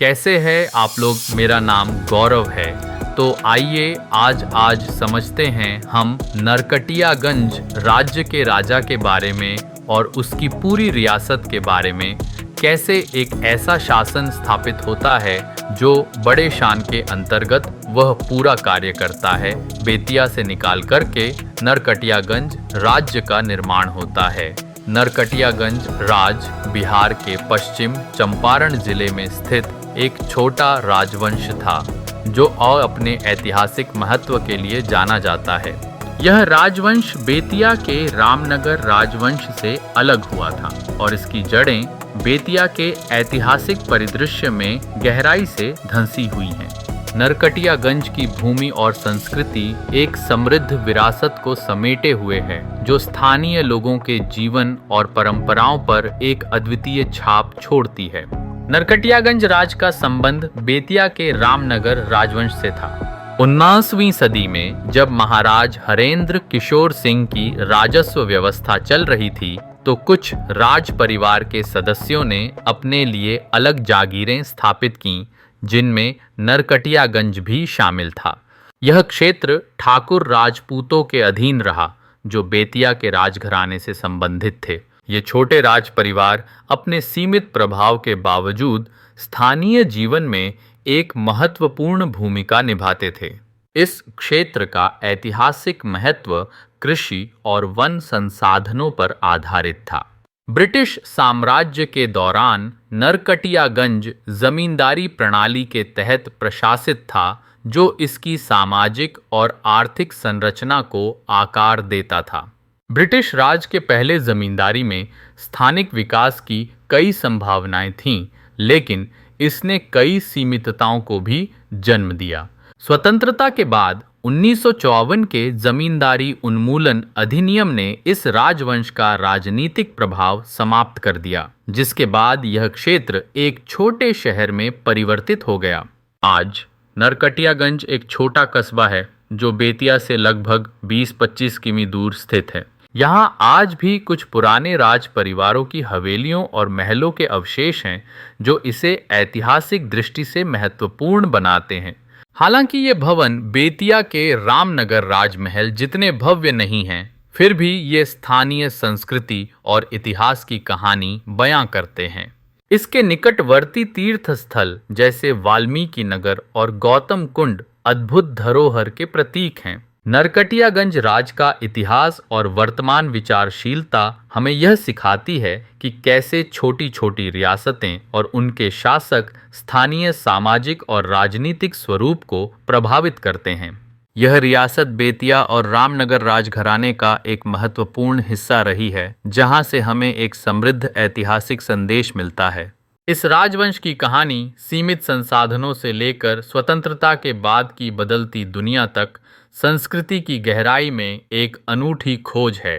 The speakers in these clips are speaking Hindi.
कैसे हैं आप लोग। मेरा नाम गौरव है। तो आइए आज समझते हैं हम नरकटियागंज राज्य के राजा के बारे में और उसकी पूरी रियासत के बारे में। कैसे एक ऐसा शासन स्थापित होता है जो बड़े शान के अंतर्गत वह पूरा कार्य करता है। बेतिया से निकाल करके नरकटियागंज राज्य का निर्माण होता है। नरकटियागंज राज्य बिहार के पश्चिम चंपारण जिले में स्थित एक छोटा राजवंश था जो अपने ऐतिहासिक महत्व के लिए जाना जाता है। यह राजवंश बेतिया के रामनगर राजवंश से अलग हुआ था और इसकी जड़ें बेतिया के ऐतिहासिक परिदृश्य में गहराई से धंसी हुई हैं। नरकटियागंज की भूमि और संस्कृति एक समृद्ध विरासत को समेटे हुए है जो स्थानीय लोगों के जीवन और परंपराओं पर एक अद्वितीय छाप छोड़ती है। नरकटियागंज राज का संबंध बेतिया के रामनगर राजवंश से था। 19वीं सदी में जब महाराज हरेंद्र किशोर सिंह की राजस्व व्यवस्था चल रही थी तो कुछ राज परिवार के सदस्यों ने अपने लिए अलग जागीरें स्थापित कीं, जिनमें नरकटियागंज भी शामिल था। यह क्षेत्र ठाकुर राजपूतों के अधीन रहा जो बेतिया के राजघराने से संबंधित थे। ये छोटे राज परिवार अपने सीमित प्रभाव के बावजूद स्थानीय जीवन में एक महत्वपूर्ण भूमिका निभाते थे। इस क्षेत्र का ऐतिहासिक महत्व कृषि और वन संसाधनों पर आधारित था। ब्रिटिश साम्राज्य के दौरान नरकटियागंज जमींदारी प्रणाली के तहत प्रशासित था जो इसकी सामाजिक और आर्थिक संरचना को आकार देता था। ब्रिटिश राज के पहले जमींदारी में स्थानिक विकास की कई संभावनाएं थीं, लेकिन इसने कई सीमितताओं को भी जन्म दिया। स्वतंत्रता के बाद 1954 के जमींदारी उन्मूलन अधिनियम ने इस राजवंश का राजनीतिक प्रभाव समाप्त कर दिया, जिसके बाद यह क्षेत्र एक छोटे शहर में परिवर्तित हो गया। आज नरकटियागंज एक छोटा कस्बा है जो बेतिया से लगभग 20-25 किमी दूर स्थित है। यहाँ आज भी कुछ पुराने राज परिवारों की हवेलियों और महलों के अवशेष हैं जो इसे ऐतिहासिक दृष्टि से महत्वपूर्ण बनाते हैं। हालांकि ये भवन बेतिया के रामनगर राजमहल जितने भव्य नहीं हैं, फिर भी ये स्थानीय संस्कृति और इतिहास की कहानी बयां करते हैं। इसके निकटवर्ती तीर्थ स्थल जैसे वाल्मीकि नगर और गौतम कुंड अद्भुत धरोहर के प्रतीक हैं। नरकटियागंज राज का इतिहास और वर्तमान विचारशीलता हमें यह सिखाती है कि कैसे छोटी छोटी रियासतें और उनके शासक स्थानीय सामाजिक और राजनीतिक स्वरूप को प्रभावित करते हैं। यह रियासत बेतिया और रामनगर राजघराने का एक महत्वपूर्ण हिस्सा रही है, जहां से हमें एक समृद्ध ऐतिहासिक संदेश मिलता है। इस राजवंश की कहानी सीमित संसाधनों से लेकर स्वतंत्रता के बाद की बदलती दुनिया तक संस्कृति की गहराई में एक अनूठी खोज है।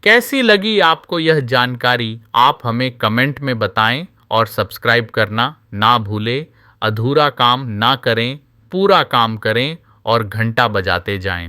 कैसी लगी आपको यह जानकारी, आप हमें कमेंट में बताएं और सब्सक्राइब करना ना भूलें। अधूरा काम ना करें, पूरा काम करें और घंटा बजाते जाएं।